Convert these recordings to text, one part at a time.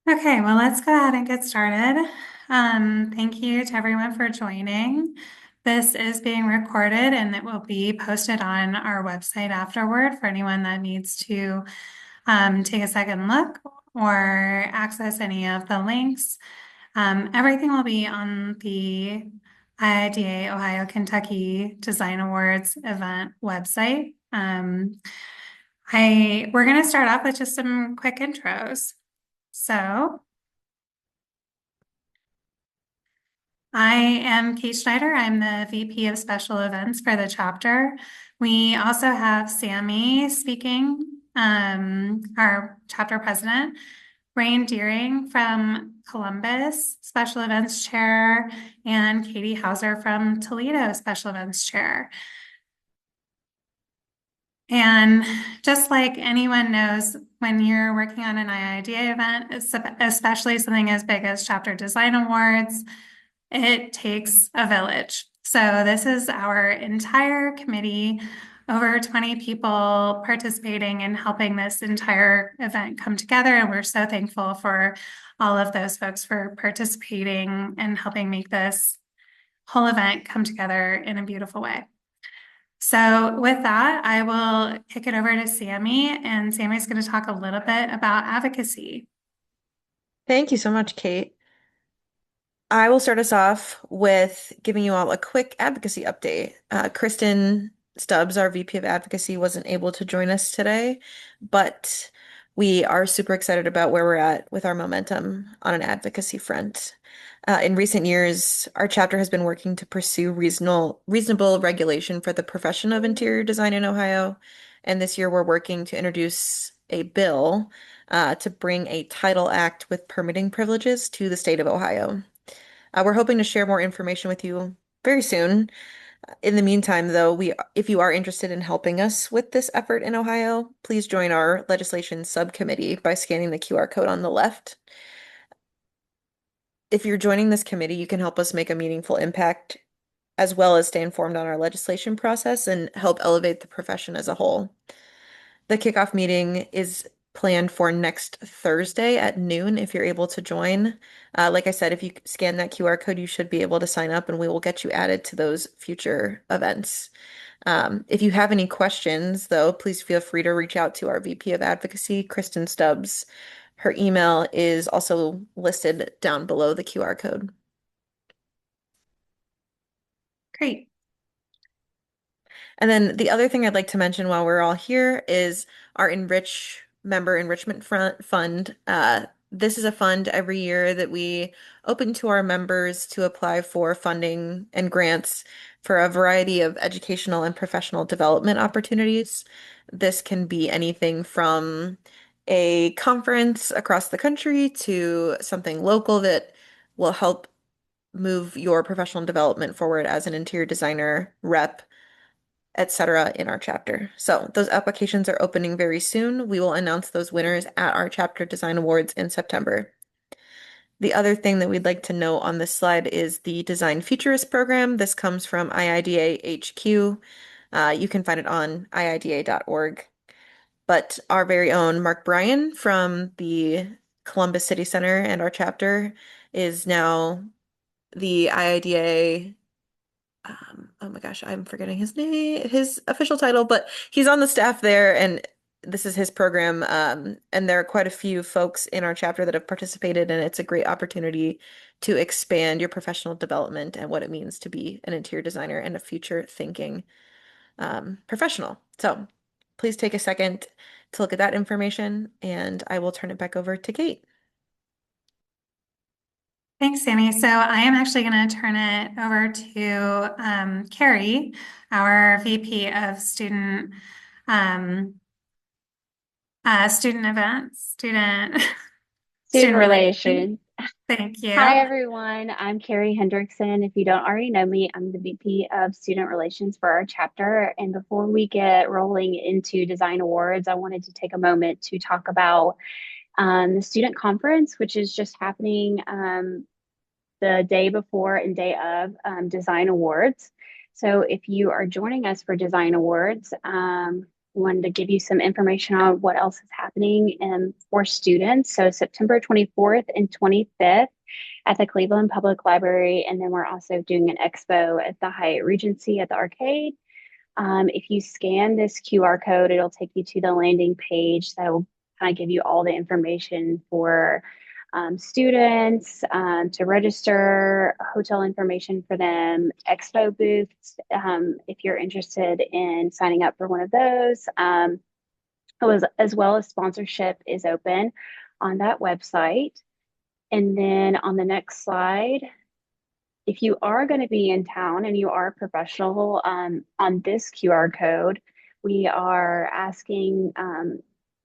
Okay, well, let's go ahead and get started. Thank you to everyone for joining. This is being recorded and it will be posted on our website afterward for anyone that needs to take a second look or access any of the links. Everything will be on the IIDA Ohio Kentucky Design Awards event website. We're going to start off with just some quick intros. So, I am Kate Schneider. I'm the VP of Special Events for the chapter. We also have Sammy speaking, our chapter president, Rain Deering from Columbus, Special Events Chair, and Katie Hauser from Toledo, Special Events Chair. And just like anyone knows, when you're working on an IIDA event, especially something as big as Chapter Design Awards, it takes a village. So this is our entire committee, over 20 people participating and helping this entire event come together. And we're so thankful for all of those folks for participating and helping make this whole event come together in a beautiful way. So with that, I will kick it over to Sammy, and Sammy's going to talk a little bit about advocacy. Thank you so much, Kate. I will start us off with giving you all a quick advocacy update. Kristen Stubbs, our VP of Advocacy, wasn't able to join us today, but we are super excited about where we're at with our momentum on an advocacy front. In recent years, our chapter has been working to pursue reasonable regulation for the profession of interior design in Ohio, and this year we're working to introduce a bill to bring a Title Act with permitting privileges to the state of Ohio. We're hoping to share more information with you very soon. In the meantime, though, if you are interested in helping us with this effort in Ohio, please join our legislation subcommittee by scanning the QR code on the left. If you're joining this committee, you can help us make a meaningful impact as well as stay informed on our legislation process and help elevate the profession as a whole. The kickoff meeting is planned for next Thursday at noon if you're able to join. Like I said, if you scan that QR code, you should be able to sign up and we will get you added to those future events. If you have any questions, though, please feel free to reach out to our VP of Advocacy, Kristen Stubbs. Her email is also listed down below the QR code. Great. And then the other thing I'd like to mention while we're all here is our member enrichment fund. This is a fund every year that we open to our members to apply for funding and grants for a variety of educational and professional development opportunities. This can be anything from a conference across the country to something local that will help move your professional development forward as an interior designer rep, etc. in our chapter. So those applications are opening very soon. We will announce those winners at our chapter design awards in September. The other thing that we'd like to note on this slide is the Design Futurist program. This comes from IIDA HQ. You can find it on iida.org. But our very own Mark Bryan from the Columbus City Center and our chapter is now the IIDA, oh my gosh, I'm forgetting his name, his official title, but he's on the staff there and this is his program. And there are quite a few folks in our chapter that have participated, and it's a great opportunity to expand your professional development and what it means to be an interior designer and a future thinking professional. So please take a second to look at that information, and I will turn it back over to Kate. Thanks, Sammy. So I am actually going to turn it over to Carrie, our VP of um, student events, Student student relations. relations. Thank Hi, you. everyone. I'm Carrie Hendrickson. If you don't already know me, I'm the VP of Student Relations for our chapter. And before we get rolling into Design Awards, I wanted to take a moment to talk about the student conference, which is just happening the day before and day of Design Awards. So if you are joining us for Design Awards, wanted to give you some information on what else is happening for students. So September 24th and 25th at the Cleveland Public Library. And then we're also doing an expo at the Hyatt Regency at the arcade. If you scan this QR code, it'll take you to the landing page that will kind of give you all the information for students to register, hotel information for them, expo booths, if you're interested in signing up for one of those. As well as sponsorship is open on that website. And then on the next slide, if you are going to be in town and you are a professional, on this QR code, we are asking,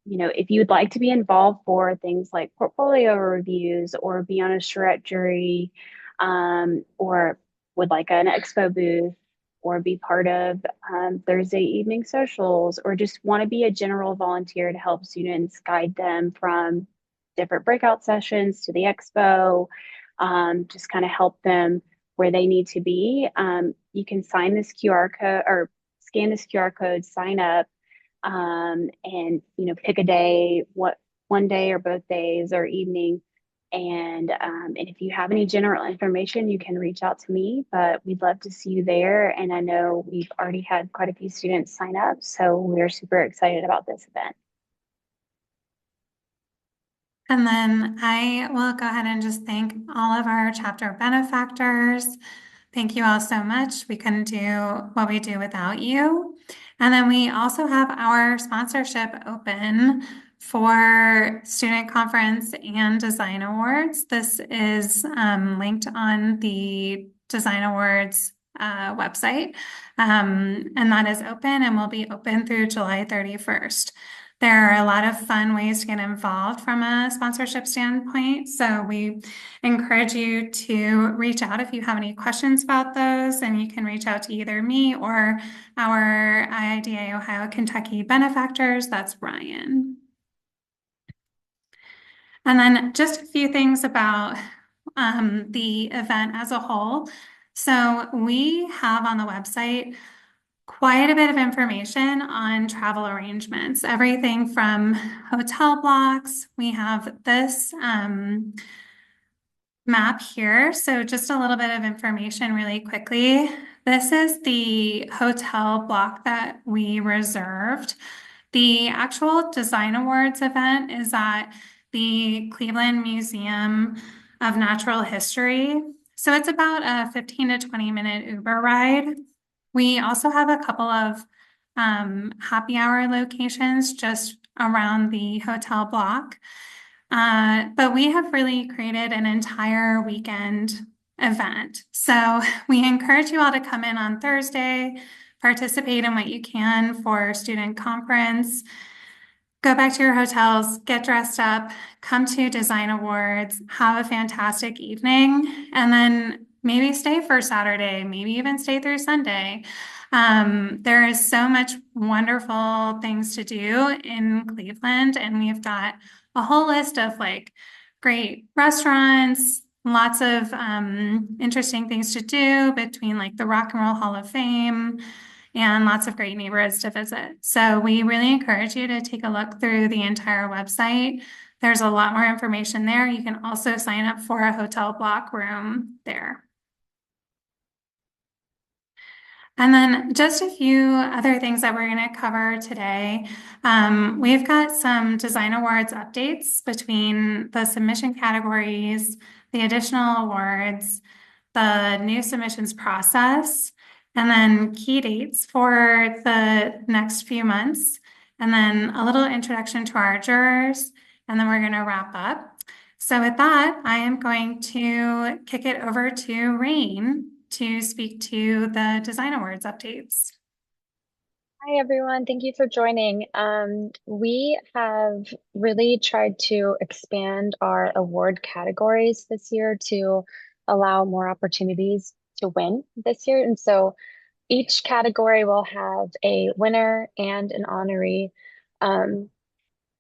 if you'd like to be involved for things like portfolio reviews or be on a charrette jury, or would like an expo booth or be part of Thursday evening socials, or just want to be a general volunteer to help students guide them from different breakout sessions to the expo, just kind of help them where they need to be. You can sign this QR code or scan this QR code, sign up, and pick a day, one day or both days or evening. And if you have any general information, you can reach out to me, but we'd love to see you there. And I know we've already had quite a few students sign up, so we're super excited about this event. And then I will go ahead and just thank all of our chapter benefactors. Thank you all so much. We couldn't do what we do without you. And then we also have our sponsorship open for Student Conference and Design Awards. This is linked on the Design Awards website, and that is open and will be open through July 31st. There are a lot of fun ways to get involved from a sponsorship standpoint. So we encourage you to reach out if you have any questions about those, and you can reach out to either me or our IIDA Ohio Kentucky benefactors. That's Ryan. And then just a few things about the event as a whole. So we have on the website quite a bit of information on travel arrangements, everything from hotel blocks. We have this map here. So just a little bit of information really quickly. This is the hotel block that we reserved. The actual Design Awards event is at the Cleveland Museum of Natural History. So it's about a 15 to 20-minute Uber ride. We also have a couple of happy hour locations just around the hotel block. But we have really created an entire weekend event. So we encourage you all to come in on Thursday, participate in what you can for student conference, go back to your hotels, get dressed up, come to Design Awards, have a fantastic evening, and then maybe stay for Saturday, maybe even stay through Sunday. There is so much wonderful things to do in Cleveland, and we've got a whole list of great restaurants, lots of interesting things to do between the Rock and Roll Hall of Fame and lots of great neighborhoods to visit. So we really encourage you to take a look through the entire website. There's a lot more information there. You can also sign up for a hotel block room there. And then just a few other things that we're going to cover today. We've got some Design Awards updates between the submission categories, the additional awards, the new submissions process, and then key dates for the next few months, and then a little introduction to our jurors, and then we're going to wrap up. So with that, I am going to kick it over to Rain to speak to the Design Awards updates. Hi, everyone. Thank you for joining. We have really tried to expand our award categories this year to allow more opportunities to win this year. And so each category will have a winner and an honoree.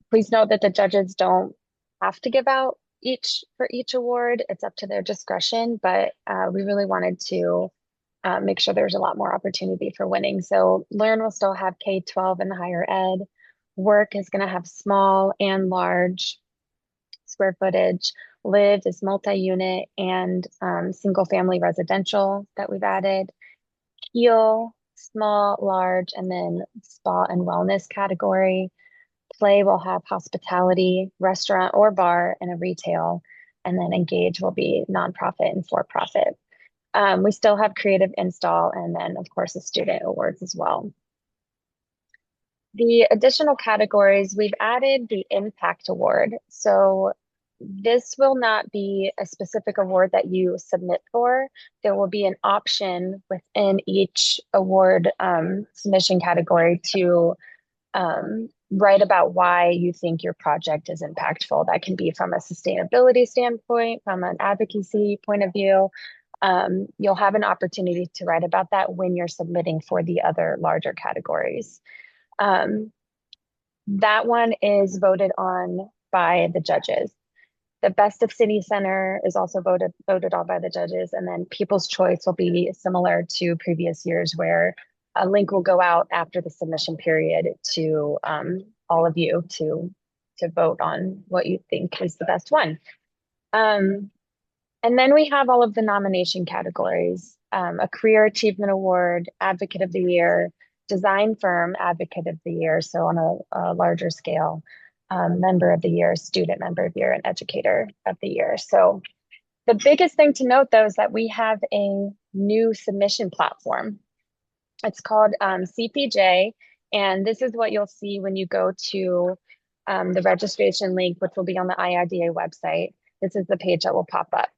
Please note that the judges don't have to give out each for each award. It's up to their discretion, but we really wanted to make sure there's a lot more opportunity for winning. So Learn will still have K-12 and higher ed. Work is going to have small and large square footage. Live is multi-unit and single family residential that we've added. Heal, small, large, and then spa and wellness category. Play will have hospitality, restaurant or bar, and a retail. And then Engage will be nonprofit and for-profit. We still have creative install and then, of course, the student awards as well. The additional categories, we've added the Impact Award. So this will not be a specific award that you submit for. There will be an option within each award submission category to write about why you think your project is impactful. That can be from a sustainability standpoint, from an advocacy point of view. You'll have an opportunity to write about that when you're submitting for the other larger categories. That one is voted on by the judges. The Best of City Center is also voted on by the judges, and then People's Choice will be similar to previous years, where a link will go out after the submission period to all of you to vote on what you think is the best one. And then we have all of the nomination categories: a Career Achievement Award, Advocate of the Year, Design Firm Advocate of the Year, so on a larger scale, Member of the Year, Student Member of the Year, and Educator of the Year. So the biggest thing to note, though, is that we have a new submission platform. It's called CPJ, and this is what you'll see when you go to the registration link, which will be on the IIDA website. This is the page that will pop up.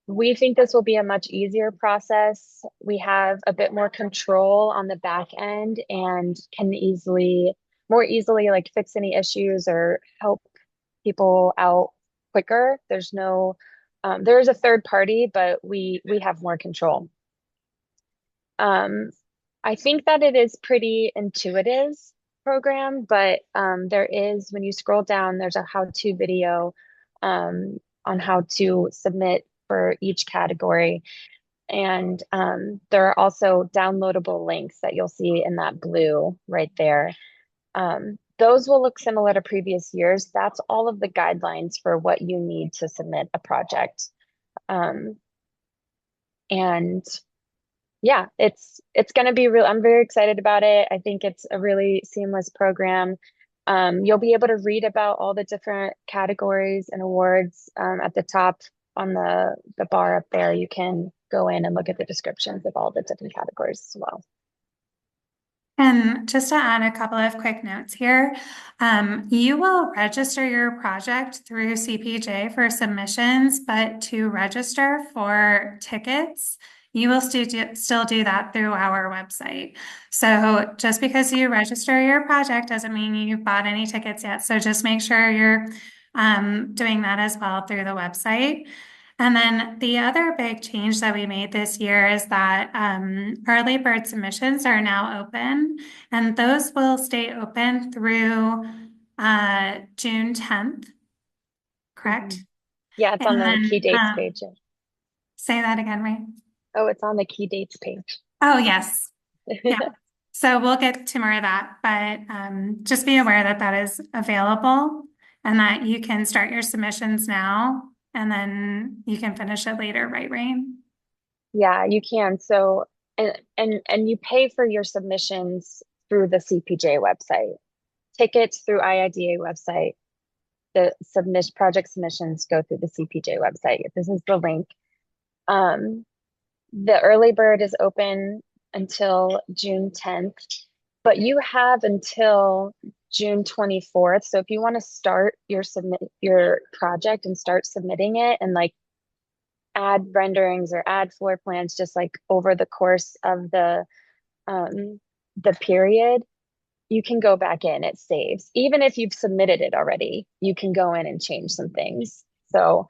We think this will be a much easier process. We have a bit more control on the back end and can more easily like fix any issues or help people out quicker. There's no, there is a third party, but we have more control. I think that it is pretty intuitive program, but there is, when you scroll down, there's a how-to video on how to submit for each category. And there are also downloadable links that you'll see in that blue right there. Those will look similar to previous years. That's all of the guidelines for what you need to submit a project. And yeah, it's going to be real. I'm very excited about it. I think it's a really seamless program. You'll be able to read about all the different categories and awards at the top on the bar up there. You can go in and look at the descriptions of all the different categories as well. And just to add a couple of quick notes here, you will register your project through CPJ for submissions, but to register for tickets, you will still do that through our website. So just because you register your project doesn't mean you've bought any tickets yet. So just make sure you're doing that as well through the website. And then the other big change that we made this year is that early bird submissions are now open, and those will stay open through June 10th, correct? Yeah, it's on the key dates page. Say that again, Ray. Oh, it's on the key dates page. Oh, yes. Yeah. So we'll get to more of that, but just be aware that that is available and that you can start your submissions now and then you can finish it later, right, Rain? Yeah, you can. So, and you pay for your submissions through the CPJ website. Tickets through IIDA website. The project submissions go through the CPJ website. This is the link. The early bird is open until June 10th, but you have until June 24th. So if you want to start your project and start submitting it and like add renderings or add floor plans just like over the course of the period, you can go back in, it saves. Even if you've submitted it already, you can go in and change some things. So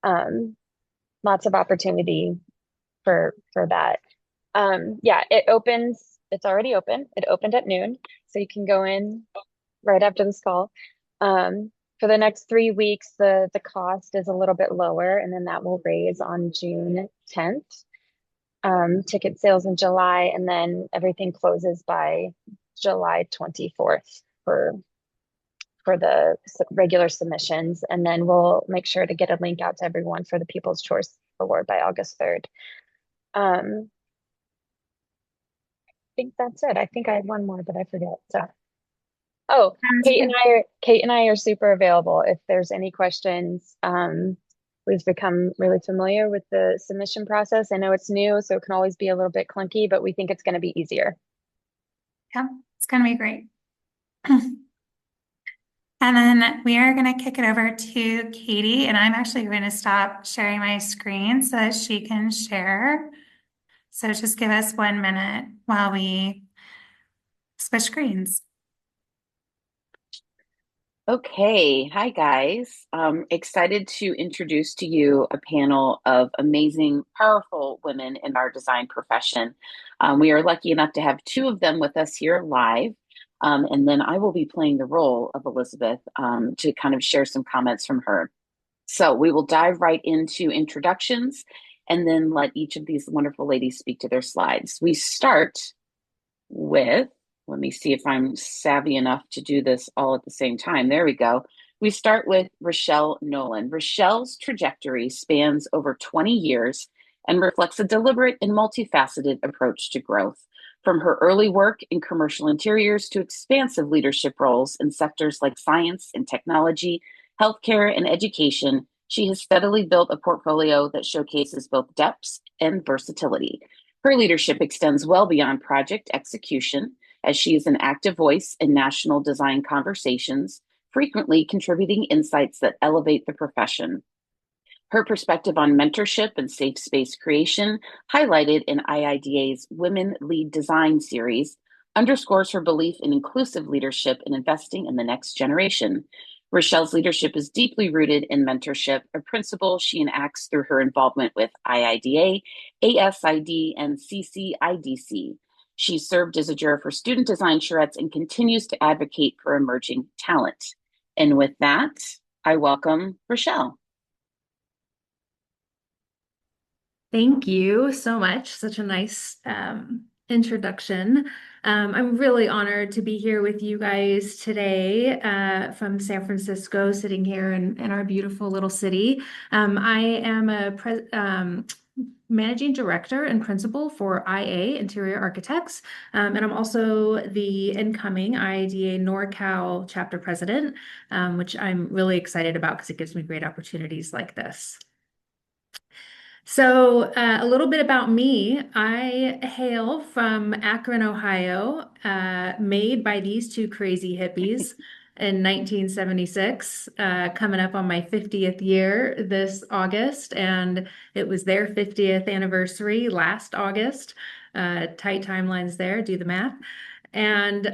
lots of opportunity for that. Yeah, it's already open. It opened at noon, so you can go in right after this call. For the next 3 weeks, the cost is a little bit lower, and then that will raise on June 10th. ticket sales in July, and then everything closes by July 24th for the regular submissions. And then we'll make sure to get a link out to everyone for the People's Choice Award by August 3rd. I think that's it. I think I had one more, but I forget. So, oh, Kate and I are super available if there's any questions. We've become really familiar with the submission process. I know it's new, so it can always be a little bit clunky, but we think it's going to be easier. Yeah, it's going to be great. And then we are going to kick it over to Katie, and I'm actually going to stop sharing my screen so that she can share. So just give us 1 minute while we switch screens. Okay, hi guys. Excited to introduce to you a panel of amazing, powerful women in our design profession. We are lucky enough to have 2 of them with us here live. And then I will be playing the role of Elizabeth to kind of share some comments from her. So we will dive right into introductions and then let each of these wonderful ladies speak to their slides. We start with, let me see if I'm savvy enough to do this all at the same time. There we go. We start with Rochelle Nolan. Rochelle's trajectory spans over 20 years and reflects a deliberate and multifaceted approach to growth. From her early work in commercial interiors to expansive leadership roles in sectors like science and technology, healthcare, and education, she has steadily built a portfolio that showcases both depth and versatility. Her leadership extends well beyond project execution, as she is an active voice in national design conversations, frequently contributing insights that elevate the profession. Her perspective on mentorship and safe space creation, highlighted in IIDA's Women Lead Design series, underscores her belief in inclusive leadership and investing in the next generation. Rochelle's leadership is deeply rooted in mentorship, a principle she enacts through her involvement with IIDA, ASID, and CCIDC. She served as a juror for student design charrettes and continues to advocate for emerging talent. And with that, I welcome Rochelle. Thank you so much. Such a nice introduction. I'm really honored to be here with you guys today from San Francisco, sitting here in our beautiful little city. I am a managing director and principal for IA Interior Architects, and I'm also the incoming IIDA NorCal chapter president, which I'm really excited about because it gives me great opportunities like this. So a little bit about me. I hail from Akron, Ohio, made by these 2 crazy hippies in 1976, coming up on my 50th year this August, and it was their 50th anniversary last August. Tight timelines there, do the math. And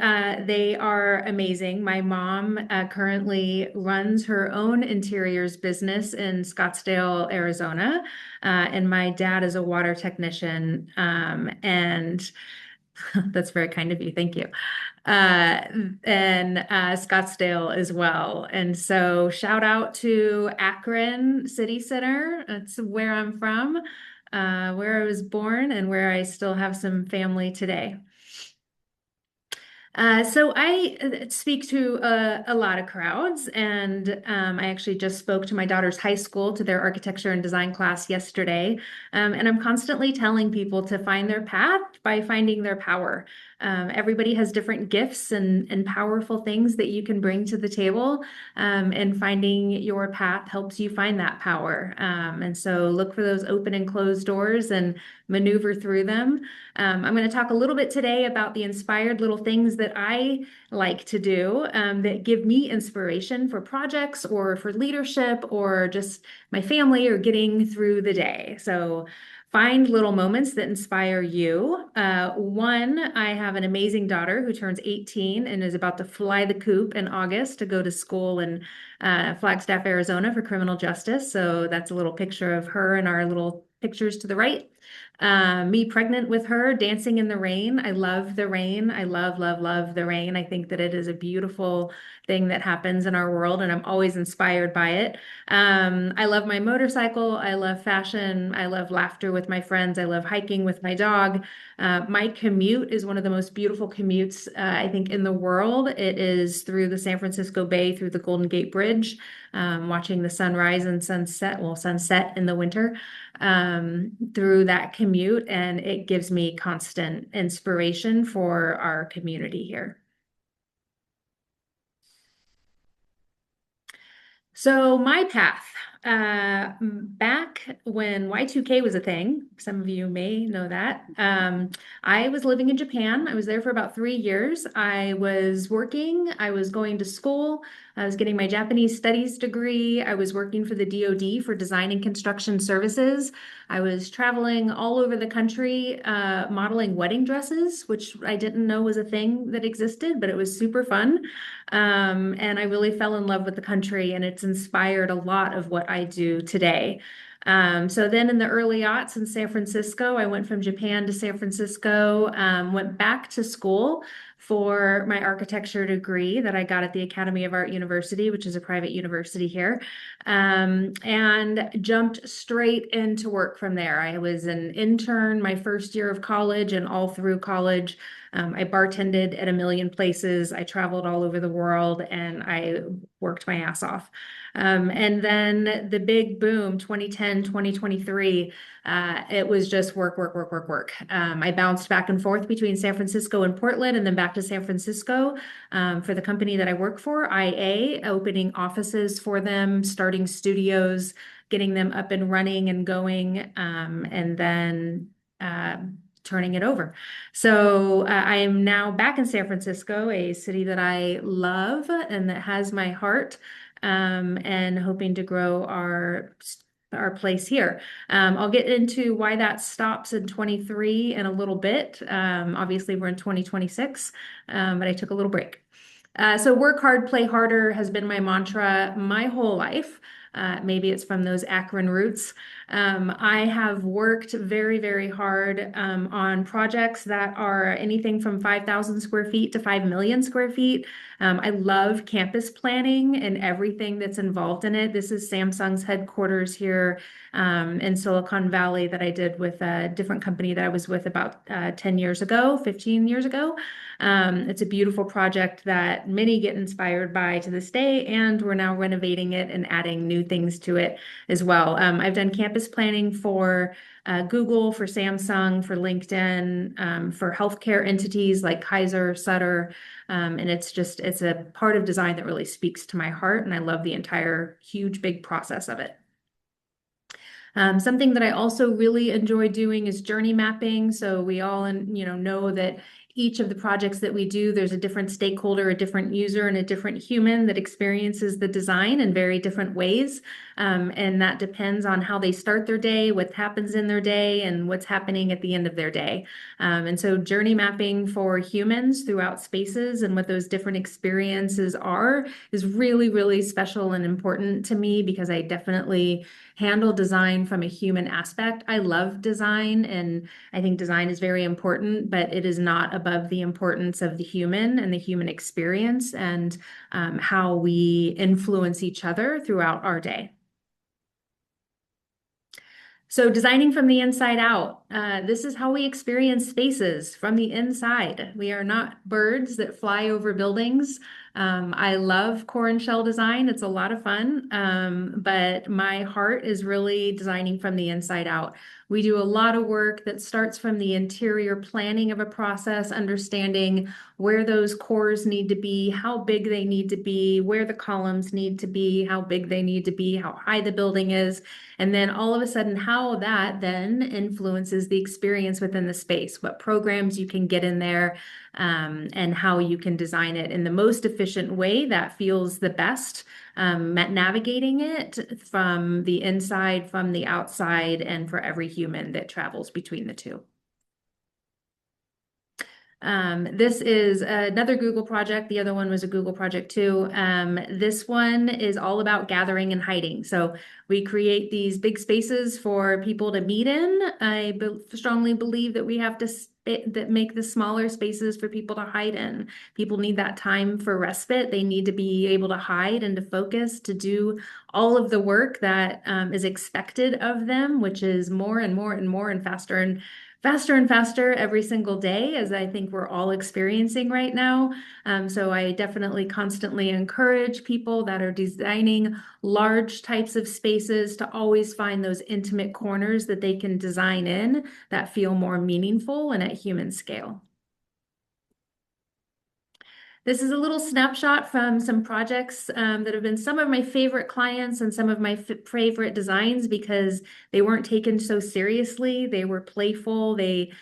they are amazing. My mom currently runs her own interiors business in Scottsdale, Arizona. And my dad is a water technician. And that's very kind of you. Thank you. And Scottsdale as well. And so shout out to Akron City Center. That's where I'm from, where I was born and where I still have some family today. So I speak to a lot of crowds, and I actually just spoke to my daughter's high school to their architecture and design class yesterday. And I'm constantly telling people to find their path by finding their power. Everybody has different gifts and powerful things that you can bring to the table, and finding your path helps you find that power. And so look for those open and closed doors and maneuver through them. I'm going to talk a little bit today about the inspired little things that I like to do that give me inspiration for projects or for leadership or just my family or getting through the day. So find little moments that inspire you. One, I have an amazing daughter who turns 18 and is about to fly the coop in August to go to school in Flagstaff, Arizona for criminal justice. So that's a little picture of her and our little pictures to the right. Me pregnant with her, dancing in the rain. I love the rain. I love, love, love the rain. I think that it is a beautiful thing that happens in our world, and I'm always inspired by it. I love my motorcycle. I love fashion. I love laughter with my friends. I love hiking with my dog. My commute is one of the most beautiful commutes, I think, in the world. It is through the San Francisco Bay, through the Golden Gate Bridge, watching the sunrise and sunset, well, sunset in the winter, through that commute. And it gives me constant inspiration for our community here. So my path, back when Y2K was a thing, some of you may know that, I was living in Japan. I was there for about 3 years. I was working, I was going to school, I was getting my Japanese studies degree. I was working for the DoD for design and construction services. I was traveling all over the country, modeling wedding dresses, which I didn't know was a thing that existed, but it was super fun. And I really fell in love with the country, and it's inspired a lot of what I do today. So then in the early aughts in San Francisco, I went from Japan to San Francisco, went back to school for my architecture degree that I got at the Academy of Art University, which is a private university here, and jumped straight into work from there. I was an intern my first year of college, and all through college, I bartended at a million places. I traveled all over the world, and I worked my ass off. And then the big boom, 2010, 2023, it was just work, work, work, work, work. I bounced back and forth between San Francisco and Portland, and then back to San Francisco for the company that I work for, IA, opening offices for them, starting studios, getting them up and running and going, and then turning it over. So I am now back in San Francisco, a city that I love and that has my heart, and hoping to grow our place here. I'll get into why that stops in 23 in a little bit. Obviously, we're in 2026, but I took a little break. So work hard, play harder has been my mantra my whole life. Maybe it's from those Akron roots. I have worked very, very hard on projects that are anything from 5,000 square feet to 5 million square feet. I love campus planning and everything that's involved in it. This is Samsung's headquarters here in Silicon Valley that I did with a different company that I was with about 10 years ago, 15 years ago. It's a beautiful project that many get inspired by to this day, and we're now renovating it and adding new things to it as well. I've done campus planning for Google, for Samsung, for LinkedIn, for healthcare entities like Kaiser, Sutter, and it's a part of design that really speaks to my heart, and I love the entire huge, big process of it. Something that I also really enjoy doing is journey mapping. So we all, know that each of the projects that we do, there's a different stakeholder, a different user, and a different human that experiences the design in very different ways. And that depends on how they start their day, what happens in their day, and what's happening at the end of their day. And so journey mapping for humans throughout spaces and what those different experiences are is really, really special and important to me, because I definitely handle design from a human aspect. I love design, and I think design is very important, but it is not above the importance of the human and the human experience, and how we influence each other throughout our day. So designing from the inside out, this is how we experience spaces from the inside. We are not birds that fly over buildings. I love core and shell design. It's a lot of fun, but my heart is really designing from the inside out. We do a lot of work that starts from the interior planning of a process, understanding where those cores need to be, how big they need to be, where the columns need to be, how big they need to be, how high the building is, and then all of a sudden how that then influences the experience within the space, what programs you can get in there, and how you can design it in the most efficient way that feels the best, navigating it from the inside, from the outside, and for every human that travels between the two. This is another Google project. The other one was a Google project too. This one is all about gathering and hiding. So we create these big spaces for people to meet in. I strongly believe that we have to that make the smaller spaces for people to hide in. People need that time for respite. They need to be able to hide and to focus, to do all of the work that is expected of them, which is more and more and more and faster and faster every single day, as I think we're all experiencing right now. So I definitely constantly encourage people that are designing large types of spaces to always find those intimate corners that they can design in that feel more meaningful and at human scale. This is a little snapshot from some projects that have been some of my favorite clients and some of my favorite designs because they weren't taken so seriously. They were playful. They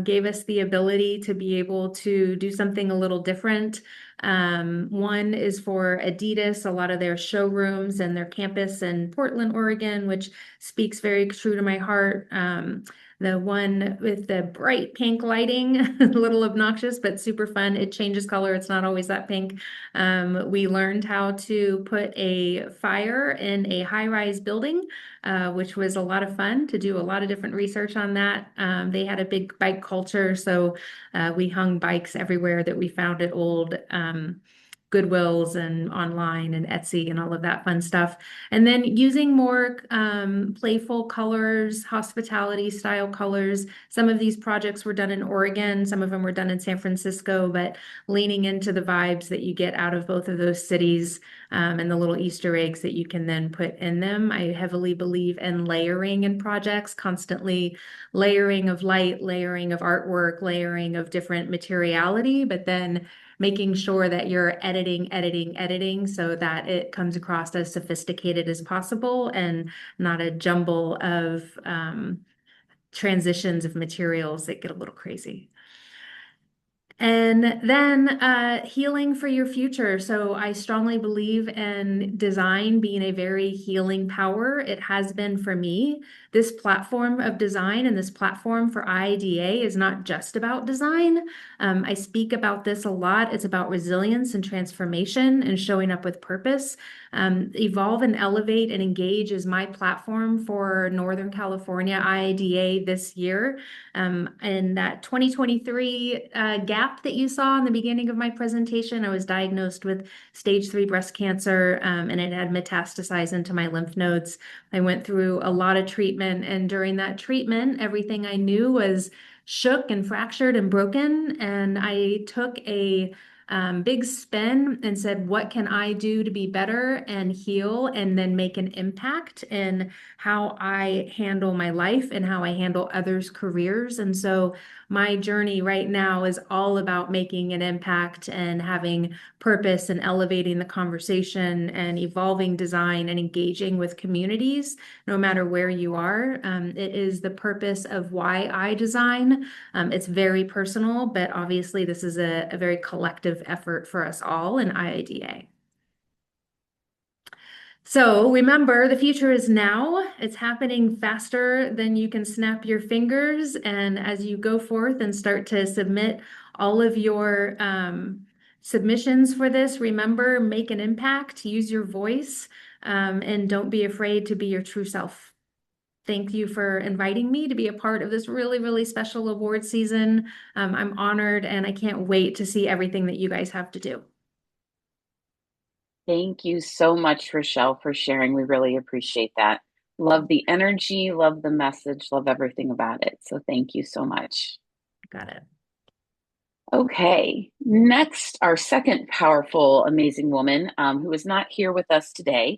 gave us the ability to be able to do something a little different. One is for Adidas, a lot of their showrooms and their campus in Portland, Oregon, which speaks very true to my heart. The one with the bright pink lighting, a little obnoxious, but super fun. It changes color. It's not always that pink. We learned how to put a fire in a high-rise building, which was a lot of fun to do a lot of different research on that. They had a big bike culture, so we hung bikes everywhere that we found at old Goodwills and online and Etsy and all of that fun stuff. And then using more playful colors, hospitality style colors. Some of these projects were done in Oregon, some of them were done in San Francisco, but leaning into the vibes that you get out of both of those cities and the little Easter eggs that you can then put in them. I heavily believe in layering in projects, constantly layering of light, layering of artwork, layering of different materiality, but then making sure that you're editing so that it comes across as sophisticated as possible and not a jumble of transitions of materials that get a little crazy. And then healing for your future. So I strongly believe in design being a very healing power. It has been for me. This platform of design and this platform for IIDA is not just about design. I speak about this a lot. It's about resilience and transformation and showing up with purpose. Evolve and Elevate and Engage is my platform for Northern California IIDA this year. In that 2023 gap that you saw in the beginning of my presentation, I was diagnosed with stage 3 breast cancer, and it had metastasized into my lymph nodes. I went through a lot of treatment, and during that treatment, everything I knew was shook and fractured and broken. And I took a big spin and said, what can I do to be better and heal and then make an impact in how I handle my life and how I handle others' careers? And so my journey right now is all about making an impact and having purpose and elevating the conversation and evolving design and engaging with communities, no matter where you are. It is the purpose of why I design. It's very personal, but obviously this is a very collective effort for us all in IIDA. So remember, the future is now. It's happening faster than you can snap your fingers. And as you go forth and start to submit all of your submissions for this, remember, make an impact, use your voice, and don't be afraid to be your true self. Thank you for inviting me to be a part of this really, really special award season. I'm honored and I can't wait to see everything that you guys have to do. Thank you so much, Rochelle, for sharing. We really appreciate that. Love the energy, love the message, love everything about it. So thank you so much. Got it. Okay, next, our second powerful, amazing woman who is not here with us today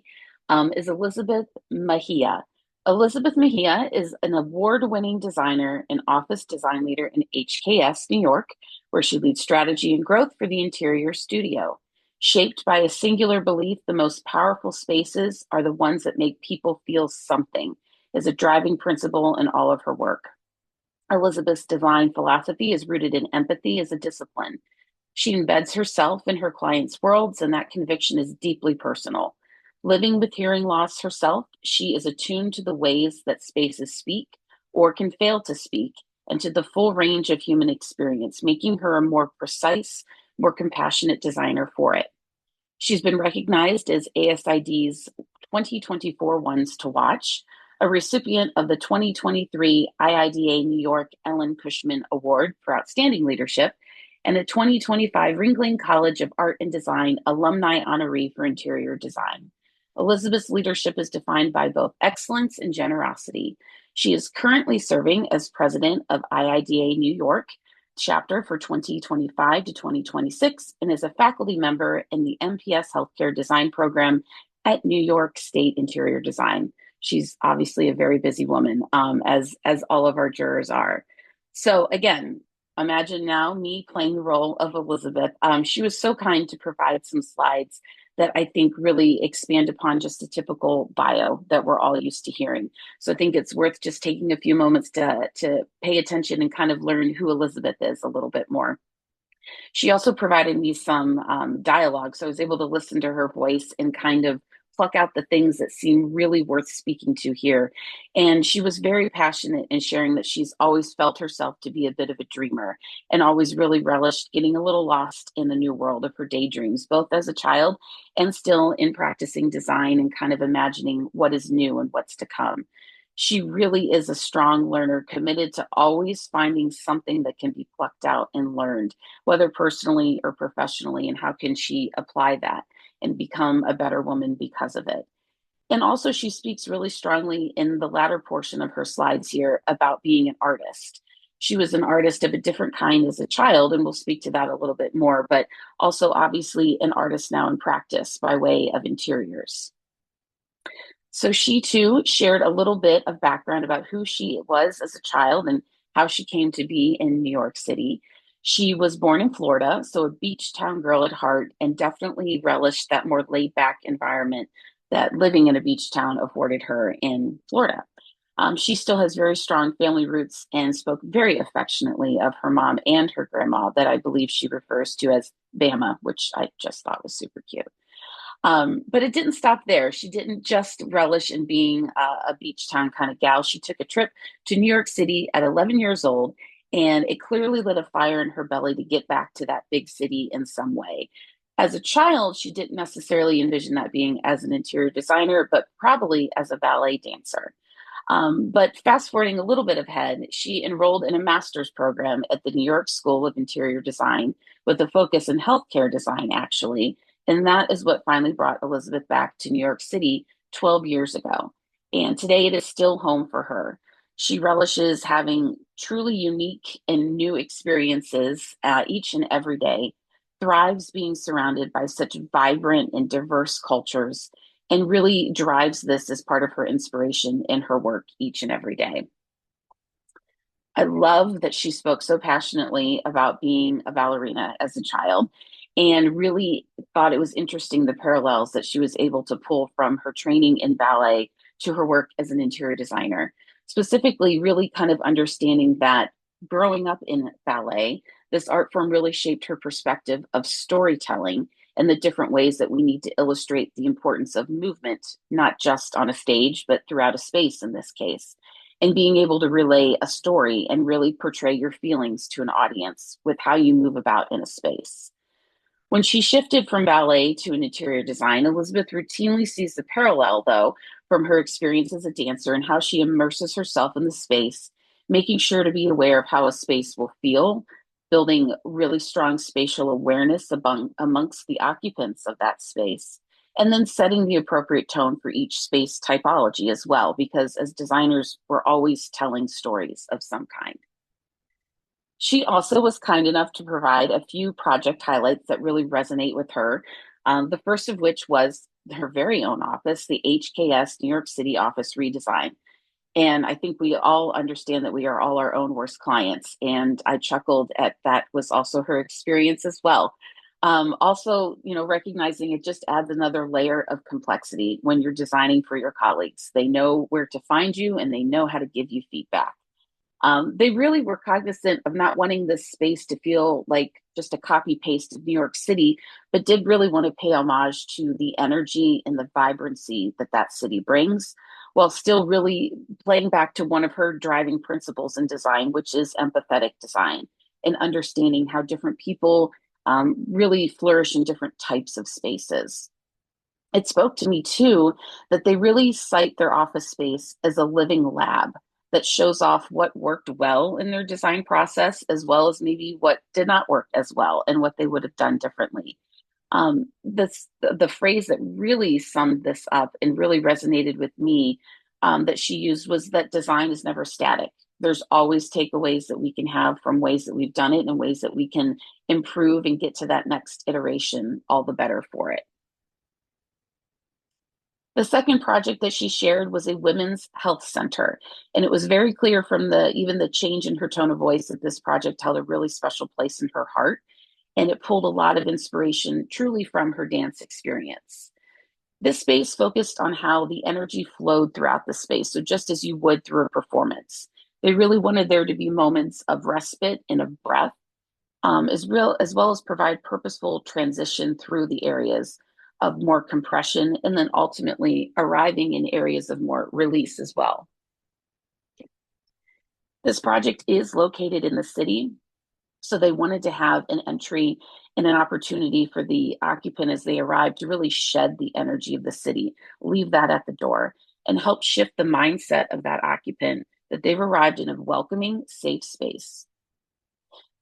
is Elizabeth Mejia. Elizabeth Mejia is an award-winning designer and office design leader in HKS, New York, where she leads strategy and growth for the interior studio. Shaped by a singular belief, the most powerful spaces are the ones that make people feel something, is a driving principle in all of her work. Elizabeth's design philosophy is rooted in empathy as a discipline. She embeds herself in her clients' worlds, and that conviction is deeply personal. Living with hearing loss herself, she is attuned to the ways that spaces speak or can fail to speak and to the full range of human experience, making her a more precise, more compassionate designer for it. She's been recognized as ASID's 2024 Ones to Watch, a recipient of the 2023 IIDA New York Ellen Cushman Award for Outstanding Leadership, and the 2025 Ringling College of Art and Design Alumni Honoree for Interior Design. Elizabeth's leadership is defined by both excellence and generosity. She is currently serving as president of IIDA New York chapter for 2025 to 2026 and is a faculty member in the MPS Healthcare Design Program at New York State Interior Design. She's obviously a very busy woman, as all of our jurors are. So again, imagine now me playing the role of Elizabeth. She was so kind to provide some slides that I think really expand upon just a typical bio that we're all used to hearing. So I think it's worth just taking a few moments to pay attention and kind of learn who Elizabeth is a little bit more. She also provided me some dialogue, so I was able to listen to her voice and kind of pluck out the things that seem really worth speaking to here. And she was very passionate in sharing that she's always felt herself to be a bit of a dreamer and always really relished getting a little lost in the new world of her daydreams, both as a child and still in practicing design and kind of imagining what is new and what's to come. She really is a strong learner, committed to always finding something that can be plucked out and learned, whether personally or professionally, and how can she apply that and become a better woman because of it. And also, she speaks really strongly in the latter portion of her slides here about being an artist. She was an artist of a different kind as a child, and we'll speak to that a little bit more, but also obviously an artist now in practice by way of interiors. So she too shared a little bit of background about who she was as a child and how she came to be in New York City. She was born in Florida, so a beach town girl at heart, and definitely relished that more laid back environment that living in a beach town afforded her in Florida. She still has very strong family roots and spoke very affectionately of her mom and her grandma, that I believe she refers to as Bama, which I just thought was super cute. But it didn't stop there. She didn't just relish in being a beach town kind of gal. She took a trip to New York City at 11 years old, and it clearly lit a fire in her belly to get back to that big city in some way. As a child, she didn't necessarily envision that being as an interior designer, but probably as a ballet dancer. But fast forwarding a little bit ahead, she enrolled in a master's program at the New York School of Interior Design with a focus in healthcare design, actually. And that is what finally brought Elizabeth back to New York City 12 years ago. And today it is still home for her. She relishes having truly unique and new experiences each and every day, thrives being surrounded by such vibrant and diverse cultures, and really drives this as part of her inspiration in her work each and every day. I love that she spoke so passionately about being a ballerina as a child, and really thought it was interesting the parallels that she was able to pull from her training in ballet to her work as an interior designer. Specifically, really kind of understanding that growing up in ballet, this art form really shaped her perspective of storytelling and the different ways that we need to illustrate the importance of movement, not just on a stage, but throughout a space in this case, and being able to relay a story and really portray your feelings to an audience with how you move about in a space. When she shifted from ballet to an interior design, Elizabeth routinely sees the parallel, though, from her experience as a dancer and how she immerses herself in the space, making sure to be aware of how a space will feel, building really strong spatial awareness amongst the occupants of that space, and then setting the appropriate tone for each space typology as well, because as designers, we're always telling stories of some kind. She also was kind enough to provide a few project highlights that really resonate with her. The first of which was her very own office, the HKS New York City office redesign. And I think we all understand that we are all our own worst clients. And I chuckled at that was also her experience as well. Also, recognizing it just adds another layer of complexity when you're designing for your colleagues. They know where to find you and they know how to give you feedback. They really were cognizant of not wanting this space to feel like just a copy paste of New York City, but did really want to pay homage to the energy and the vibrancy that that city brings, while still really playing back to one of her driving principles in design, which is empathetic design and understanding how different people really flourish in different types of spaces. It spoke to me too that they really cite their office space as a living lab that shows off what worked well in their design process, as well as maybe what did not work as well and what they would have done differently. The phrase that really summed this up and really resonated with me that she used was that design is never static. There's always takeaways that we can have from ways that we've done it and ways that we can improve and get to that next iteration, all the better for it. The second project that she shared was a women's health center. And it was very clear from even the change in her tone of voice that this project held a really special place in her heart. And it pulled a lot of inspiration truly from her dance experience. This space focused on how the energy flowed throughout the space. So just as you would through a performance, they really wanted there to be moments of respite and of breath, as well as provide purposeful transition through the areas of more compression, and then ultimately arriving in areas of more release as well. This project is located in the city, so they wanted to have an entry and an opportunity for the occupant as they arrive to really shed the energy of the city, leave that at the door, and help shift the mindset of that occupant that they've arrived in a welcoming, safe space.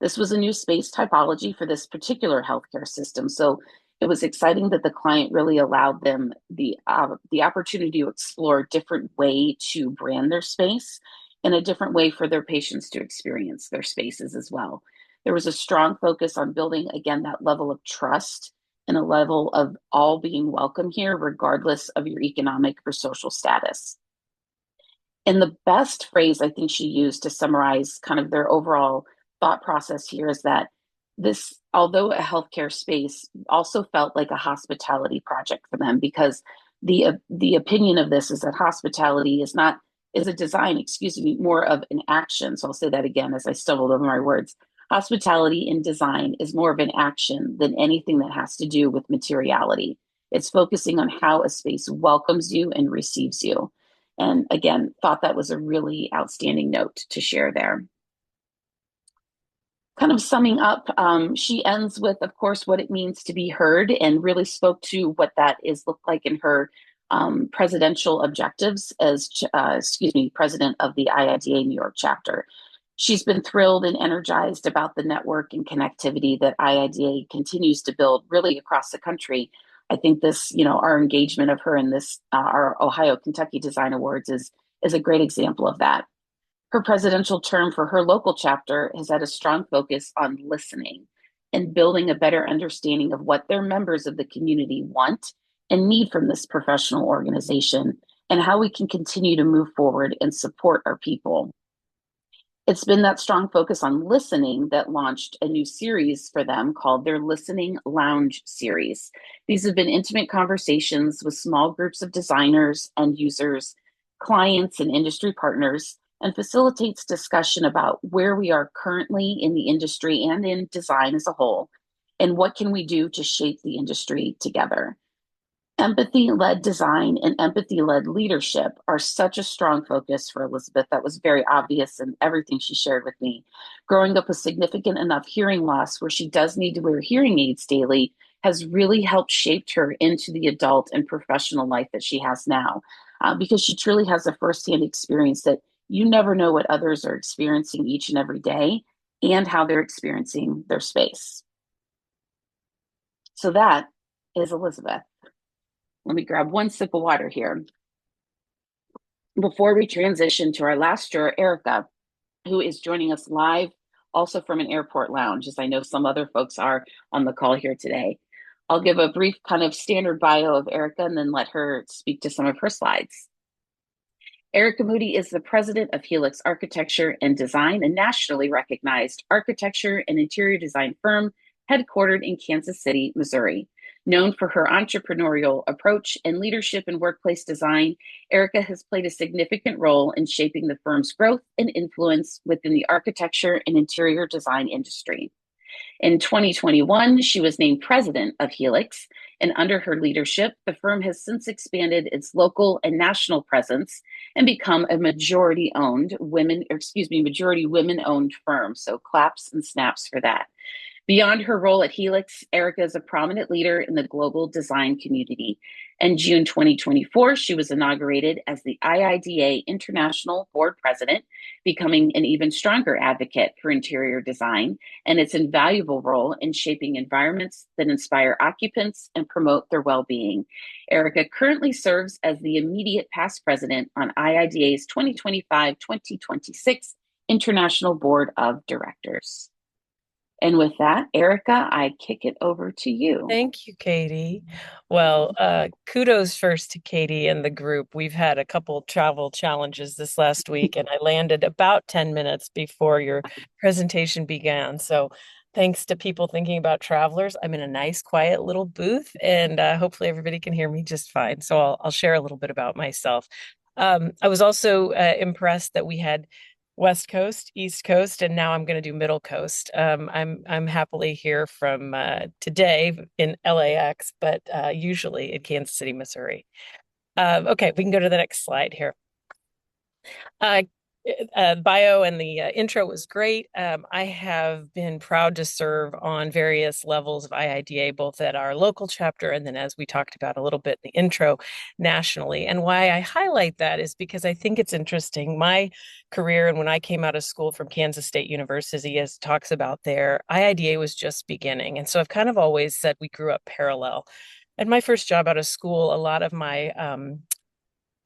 This was a new space typology for this particular healthcare system, so it was exciting that the client really allowed them the opportunity to explore a different way to brand their space and a different way for their patients to experience their spaces as well. There was a strong focus on building, again, that level of trust and a level of all being welcome here, regardless of your economic or social status. And the best phrase I think she used to summarize kind of their overall thought process here is that this, although a healthcare space, also felt like a hospitality project for them, because the opinion of this is that hospitality is a design, more of an action. So I'll say that again as I stumbled over my words. Hospitality in design is more of an action than anything that has to do with materiality. It's focusing on how a space welcomes you and receives you. And again, thought that was a really outstanding note to share there. Kind of summing up, she ends with, of course, what it means to be heard, and really spoke to what that is looked like in her presidential objectives as, president of the IIDA New York chapter. She's been thrilled and energized about the network and connectivity that IIDA continues to build really across the country. I think this, our engagement of her in this, our Ohio Kentucky Design Awards is a great example of that. Her presidential term for her local chapter has had a strong focus on listening and building a better understanding of what their members of the community want and need from this professional organization, and how we can continue to move forward and support our people. It's been that strong focus on listening that launched a new series for them called their Listening Lounge series. These have been intimate conversations with small groups of designers, end users, clients, and industry partners, and facilitates discussion about where we are currently in the industry and in design as a whole, and what can we do to shape the industry together. Empathy-led design and empathy-led leadership are such a strong focus for Elizabeth. That was very obvious in everything she shared with me. Growing up with significant enough hearing loss where she does need to wear hearing aids daily has really helped shape her into the adult and professional life that she has now, because she truly has a firsthand experience that you never know what others are experiencing each and every day and how they're experiencing their space. So that is Elizabeth. Let me grab one sip of water here before we transition to our last juror, Erica, who is joining us live also from an airport lounge, as I know some other folks are on the call here today. I'll give a brief kind of standard bio of Erica and then let her speak to some of her slides. Erica Moody is the president of Helix Architecture and Design, a nationally recognized architecture and interior design firm headquartered in Kansas City, Missouri. Known for her entrepreneurial approach and leadership in workplace design, Erica has played a significant role in shaping the firm's growth and influence within the architecture and interior design industry. In 2021, she was named president of Helix, and under her leadership, the firm has since expanded its local and national presence and become a majority women-owned firm. So claps and snaps for that. Beyond her role at Helix, Erica is a prominent leader in the global design community. In June 2024, she was inaugurated as the IIDA International Board President, becoming an even stronger advocate for interior design and its invaluable role in shaping environments that inspire occupants and promote their well-being. Erica currently serves as the immediate past president on IIDA's 2025-2026 International Board of Directors. And with that, Erica, I kick it over to you. Thank you, Katie. Well, kudos first to Katie and the group. We've had a couple travel challenges this last week, and I landed about 10 minutes before your presentation began. So thanks to people thinking about travelers, I'm in a nice, quiet little booth, and hopefully everybody can hear me just fine. So I'll share a little bit about myself. I was also impressed that we had West Coast, East Coast, and now I'm going to do Middle Coast. I'm happily here from today in LAX, but usually in Kansas City, Missouri. Okay, we can go to the next slide here. Bio and the intro was great. I have been proud to serve on various levels of IIDA, both at our local chapter and then, as we talked about a little bit in the intro, nationally. And why I highlight that is because I think it's interesting. My career, and when I came out of school from Kansas State University, as it talks about there, IIDA was just beginning. And so I've kind of always said we grew up parallel. At my first job out of school, a lot of my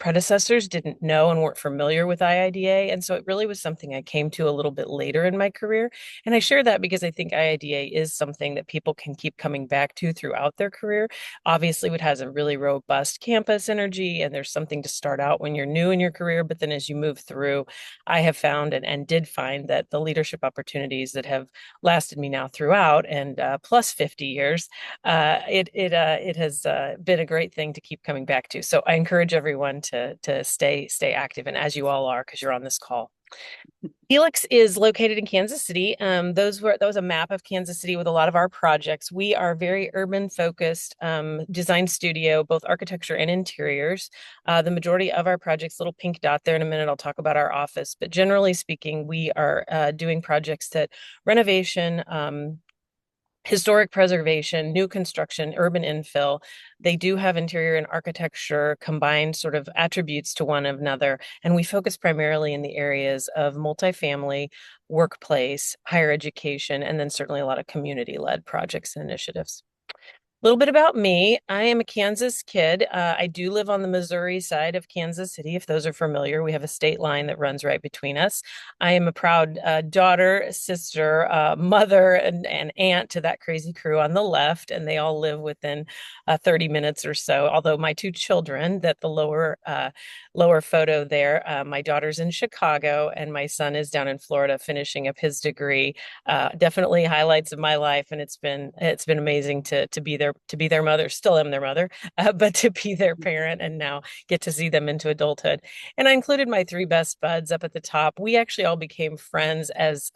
predecessors didn't know and weren't familiar with IIDA. And so it really was something I came to a little bit later in my career. And I share that because I think IIDA is something that people can keep coming back to throughout their career. Obviously, it has a really robust campus energy, and there's something to start out when you're new in your career. But then as you move through, I have found and did find that the leadership opportunities that have lasted me now throughout and plus 50 years, it has been a great thing to keep coming back to. So I encourage everyone to stay active, and as you all are, because you're on this call. Helix is located in Kansas City. That was a map of Kansas City with a lot of our projects. We are very urban focused design studio, both architecture and interiors. The majority of our projects, little pink dot there in a minute, I'll talk about our office, but generally speaking, we are doing projects that renovation, historic preservation, new construction, urban infill. They do have interior and architecture combined sort of attributes to one another. And we focus primarily in the areas of multifamily, workplace, higher education, and then certainly a lot of community-led projects and initiatives. A little bit about me. I am a Kansas kid. I do live on the Missouri side of Kansas City, if those are familiar. We have a state line that runs right between us. I am a proud daughter, sister, mother, and aunt to that crazy crew on the left, and they all live within 30 minutes or so. Although my two children, that the lower photo there, my daughter's in Chicago, and my son is down in Florida finishing up his degree. Definitely highlights of my life, and it's been amazing to be their mother. Still am their mother, but to be their parent and now get to see them into adulthood. And I included my three best buds up at the top. We actually all became friends as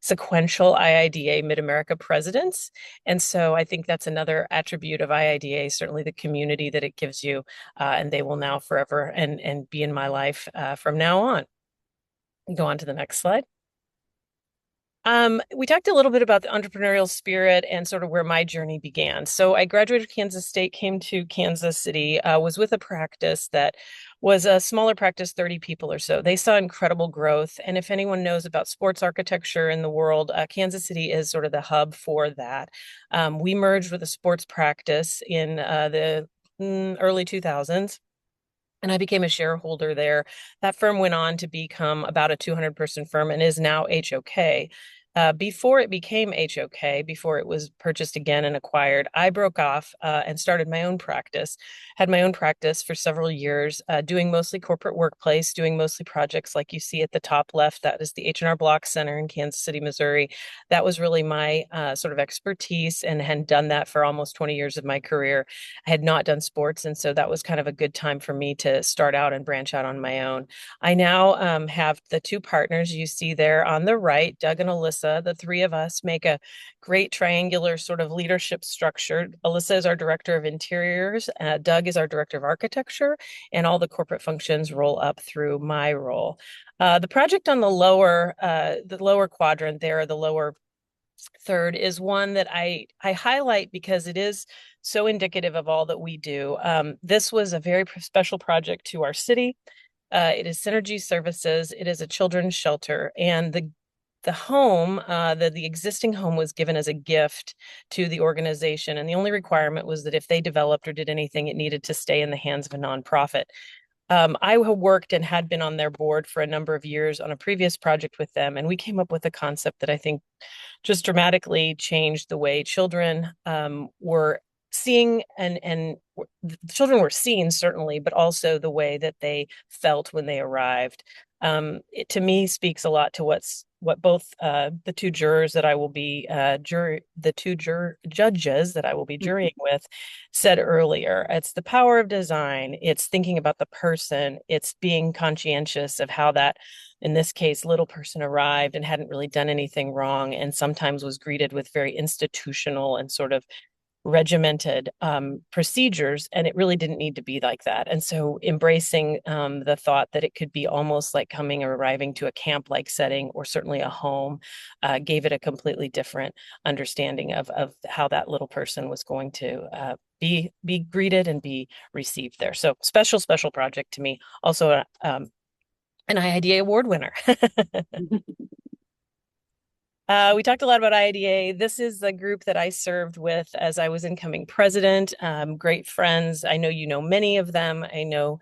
sequential IIDA Mid-America presidents. And so I think that's another attribute of IIDA, certainly the community that it gives you, and they will now forever and be in my life from now on. Go on to the next slide. We talked a little bit about the entrepreneurial spirit and sort of where my journey began. So I graduated Kansas State, came to Kansas City, was with a practice that was a smaller practice, 30 people or so. They saw incredible growth. And if anyone knows about sports architecture in the world, Kansas City is sort of the hub for that. We merged with a sports practice in the early 2000s. And I became a shareholder there. That firm went on to become about a 200-person firm and is now HOK. Before it became HOK, before it was purchased again and acquired, I broke off and started my own practice. Had my own practice for several years, doing mostly corporate workplace, doing mostly projects like you see at the top left. That is the H&R Block Center in Kansas City, Missouri. That was really my sort of expertise, and had done that for almost 20 years of my career. I had not done sports, and so that was kind of a good time for me to start out and branch out on my own. I now have the two partners you see there on the right, Doug and Alyssa Alyssa. The three of us make a great triangular sort of leadership structure. Alyssa is our director of interiors, Doug is our director of architecture, and all the corporate functions roll up through my role. The project on the lower quadrant there, the lower third, is one that I highlight because it is so indicative of all that we do. This was a very special project to our city. It is Synergy Services. It is a children's shelter, and the home, the existing home, was given as a gift to the organization, and the only requirement was that if they developed or did anything, it needed to stay in the hands of a nonprofit. I worked and had been on their board for a number of years on a previous project with them, and we came up with a concept that I think just dramatically changed the way children were seeing, and the children were seen, certainly, but also the way that they felt when they arrived. It to me speaks a lot to what both the two jurors that I will be judges that I will be jurying with said earlier. It's the power of design. It's thinking about the person. It's being conscientious of how that, in this case, little person arrived and hadn't really done anything wrong, and sometimes was greeted with very institutional and sort of regimented procedures, and it really didn't need to be like that. And so embracing the thought that it could be almost like coming or arriving to a camp-like setting, or certainly a home, gave it a completely different understanding of how that little person was going to be greeted and be received there. So special project to me. Also an IIDA award winner. We talked a lot about IIDA. This is the group that I served with as I was incoming president. Great friends. I know you know many of them. I know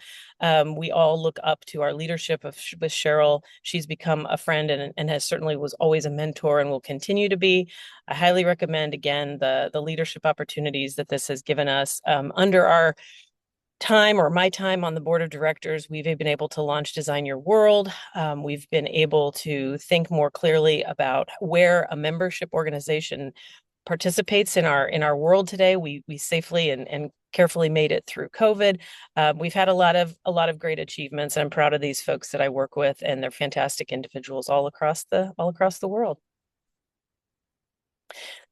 we all look up to our leadership with Cheryl. She's become a friend and has certainly was always a mentor and will continue to be. I highly recommend, again, the leadership opportunities that this has given us. Under our time, or my time on the board of directors, we've been able to launch Design Your World. We've been able to think more clearly about where a membership organization participates in our world today. We safely and carefully made it through COVID. We've had a lot of great achievements. I'm proud of these folks that I work with, and they're fantastic individuals all across the world.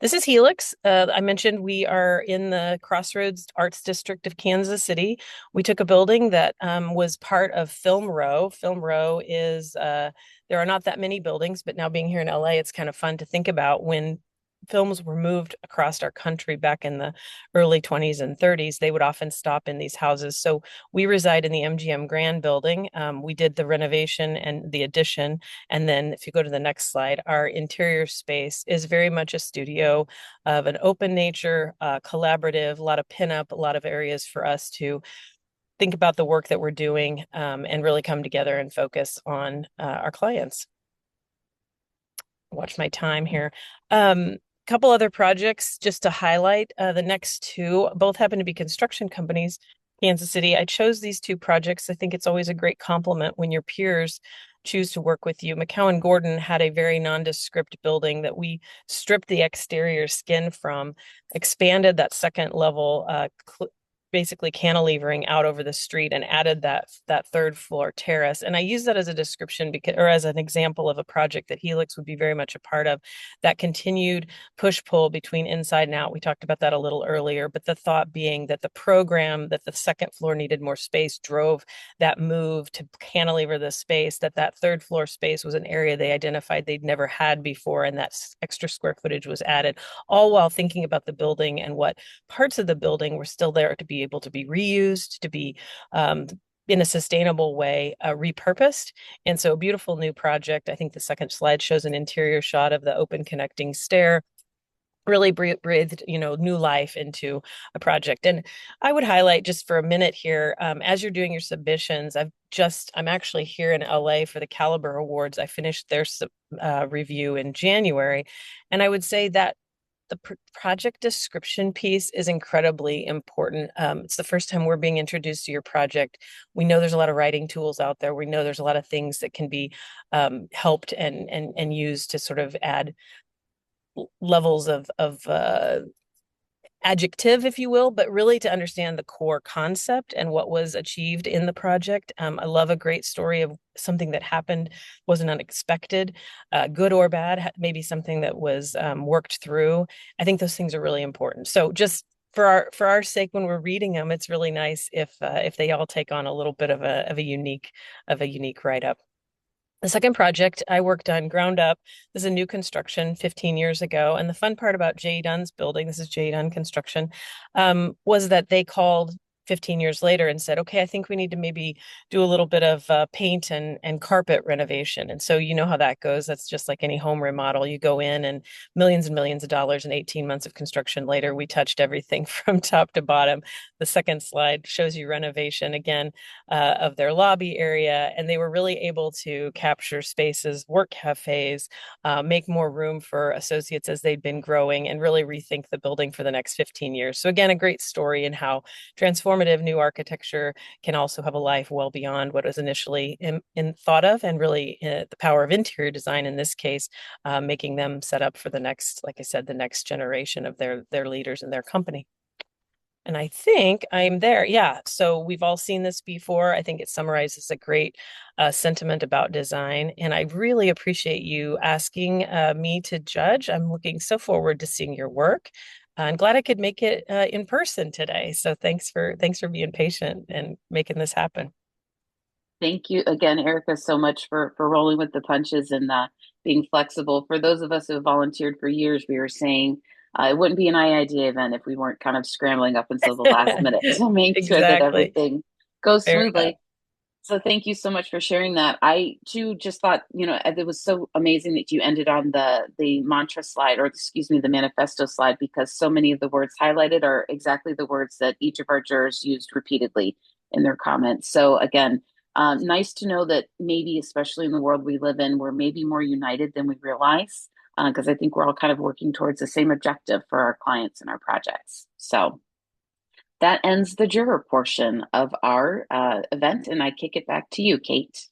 This is Helix. I mentioned we are in the Crossroads Arts District of Kansas City. We took a building that was part of Film Row. Film Row is, there are not that many buildings, but now being here in LA, it's kind of fun to think about when films were moved across our country back in the early 20s and 30s, they would often stop in these houses. So we reside in the MGM Grand building. We did the renovation and the addition. And then if you go to the next slide, our interior space is very much a studio of an open nature, collaborative, a lot of pinup, a lot of areas for us to think about the work that we're doing, and really come together and focus on our clients. Watch my time here. Couple other projects just to highlight. The next two both happen to be construction companies, Kansas City. I chose these two projects. I think it's always a great compliment when your peers choose to work with you. McCowan Gordon had a very nondescript building that we stripped the exterior skin from, expanded that second level, basically cantilevering out over the street, and added that third floor terrace. And I use that as a description or as an example of a project that Helix would be very much a part of, that continued push-pull between inside and out. We talked about that a little earlier, but the thought being that the program that the second floor needed more space drove that move to cantilever the space, that third floor space was an area they identified they'd never had before, and that extra square footage was added, all while thinking about the building and what parts of the building were still there to be able to be reused, to be in a sustainable way repurposed. And so a beautiful new project. I think the second slide shows an interior shot of the open connecting stair. Really breathed, new life into a project. And I would highlight just for a minute here, as you're doing your submissions, I'm actually here in LA for the Caliber Awards. I finished their review in January. And I would say that the project description piece is incredibly important. It's the first time we're being introduced to your project. We know there's a lot of writing tools out there. We know there's a lot of things that can be helped and used to sort of add levels of adjective, if you will, but really to understand the core concept and what was achieved in the project. I love a great story of something that happened, wasn't unexpected, good or bad, maybe something that was worked through. I think those things are really important. So just for our sake, when we're reading them, it's really nice if they all take on a little bit of a unique write up. The second project I worked on ground up. This is a new construction 15 years ago. And the fun part about J. Dunn's building, this is J. Dunn Construction, was that they called 15 years later and said, okay, I think we need to maybe do a little bit of paint and carpet renovation. And so you know how that goes. That's just like any home remodel. You go in and millions of dollars in 18 months of construction later, we touched everything from top to bottom. The second slide shows you renovation again of their lobby area. And they were really able to capture spaces, work cafes, make more room for associates as they'd been growing, and really rethink the building for the next 15 years. So again, a great story in how transformative new architecture can also have a life well beyond what was initially in thought of, and really the power of interior design in this case, making them set up for the next, like I said, the next generation of their leaders in their company. And I think I'm there. Yeah. So we've all seen this before. I think it summarizes a great sentiment about design. And I really appreciate you asking me to judge. I'm looking so forward to seeing your work. I'm glad I could make it in person today. So thanks for being patient and making this happen. Thank you again, Erica, so much for rolling with the punches and being flexible. For those of us who have volunteered for years, we were saying it wouldn't be an IIDA event if we weren't kind of scrambling up until the last minute to make sure that Exactly. everything goes Fair enough. smoothly. So thank you so much for sharing that. I too just thought, it was so amazing that you ended on the mantra slide, or excuse me, the manifesto slide, because so many of the words highlighted are exactly the words that each of our jurors used repeatedly in their comments. So again, nice to know that maybe, especially in the world we live in, we're maybe more united than we realize, because I think we're all kind of working towards the same objective for our clients and our projects. So that ends the juror portion of our event, and I kick it back to you, Kate.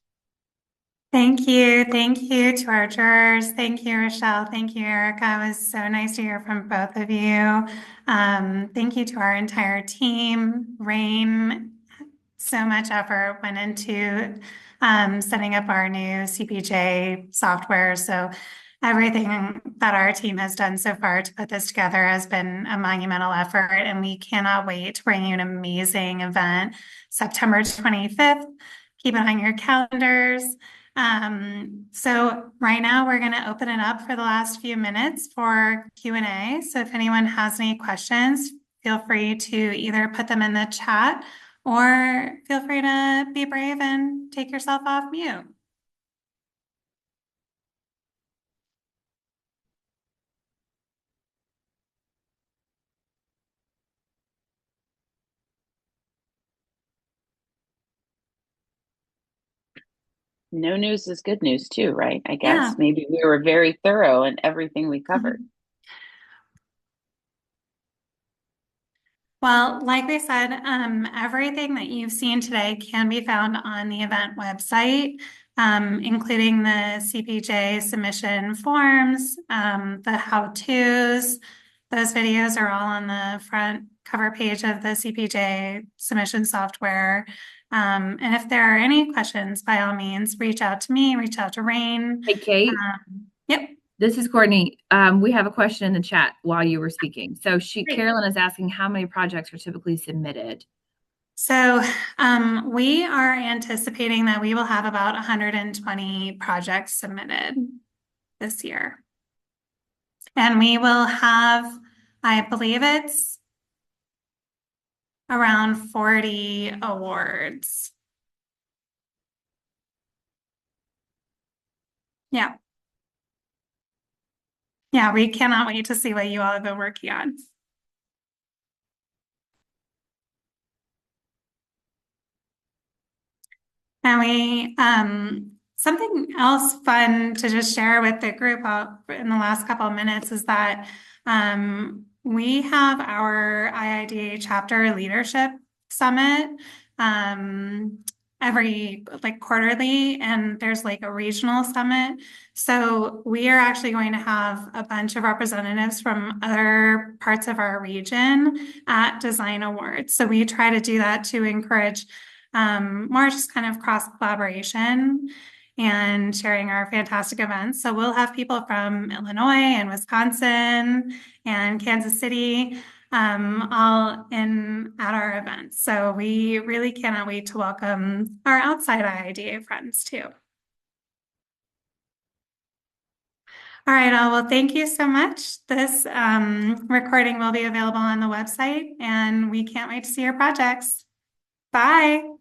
Thank you. Thank you to our jurors. Thank you, Rochelle. Thank you, Erica. It was so nice to hear from both of you. Thank you to our entire team. Rain, so much effort went into setting up our new CPJ software. So everything that our team has done so far to put this together has been a monumental effort, and we cannot wait to bring you an amazing event September 25th. Keep it on your calendars. So right now we're going to open it up for the last few minutes for Q&A. So if anyone has any questions, feel free to either put them in the chat or feel free to be brave and take yourself off mute. No news is good news too, right? I guess Yeah. maybe we were very thorough in everything we covered. Well, like we said, everything that you've seen today can be found on the event website, including the CPJ submission forms, the how-tos. Those videos are all on the front cover page of the CPJ submission software. And if there are any questions, by all means, reach out to me, reach out to Rain. Hey, Kate. Yep. This is Courtney. We have a question in the chat while you were speaking. So Great. Carolyn is asking how many projects are typically submitted? So we are anticipating that we will have about 120 projects submitted this year. And we will have, I believe it's around 40 awards. Yeah. Yeah, we cannot wait to see what you all have been working on. And we, something else fun to just share with the group in the last couple of minutes is that we have our IIDA chapter leadership summit every like quarterly, and there's like a regional summit. So we are actually going to have a bunch of representatives from other parts of our region at Design Awards. So we try to do that to encourage more just kind of cross collaboration and sharing our fantastic events. So we'll have people from Illinois and Wisconsin and Kansas City all in at our events. So we really cannot wait to welcome our outside IIDA friends too. All right, well, thank you so much. This recording will be available on the website, and we can't wait to see your projects. Bye.